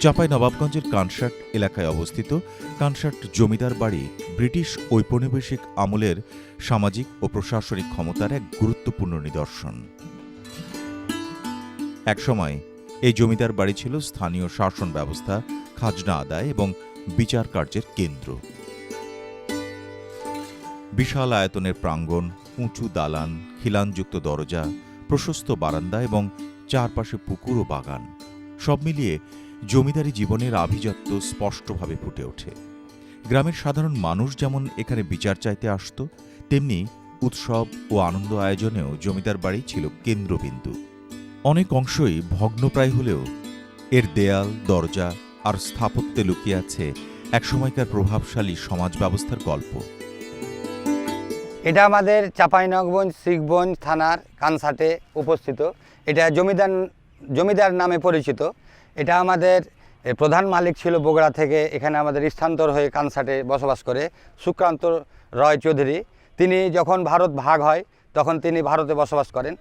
চাঁপাইনবাবগঞ্জের কানসাট এলাকায় অবস্থিত কানসাট জমিদার বাড়ি ব্রিটিশ ঔপনিবেশিক আমলের সামাজিক ও প্রশাসনিক ক্ষমতার এক গুরুত্বপূর্ণ নিদর্শন। একসময় এই জমিদার বাড়ি ছিল স্থানীয় শাসন ব্যবস্থা, খাজনা আদায় এবং বিচার কার্যের কেন্দ্র। বিশাল আয়তনের প্রাঙ্গণ, উঁচু দালান, খিলানযুক্ত দরজা, প্রশস্ত বারান্দা এবং চারপাশে পুকুর ও বাগান, সব মিলিয়ে জমিদারি জীবনের আভিজাত্য স্পষ্টভাবে ফুটে ওঠে। গ্রামের সাধারণ মানুষ যেমন এখানে বিচার চাইতে আসত, তেমনি উৎসব ও আনন্দ আয়োজনেও জমিদার বাড়ি ছিল কেন্দ্রবিন্দু। অনেক অংশই ভগ্নপ্রায় হলেও এর দেয়াল, দরজা আর স্থাপত্যে লুকিয়ে আছে একসময়কার প্রভাবশালী সমাজ ব্যবস্থার গল্প। এটা আমাদের চাঁপাইনবাবগঞ্জ শিখগঞ্জ থানার কানসাটে উপস্থিত। এটা জমিদার নামে পরিচিত। এটা আমাদের প্রধান মালিক ছিল বগুড়া থেকে, এখানে আমাদের স্থানান্তর হয়ে কানসাটে বসবাস করে সুকান্ত রয় চৌধুরী। তিনি যখন ভারত ভাগ হয় তখন তিনি ভারতে বসবাস করেন।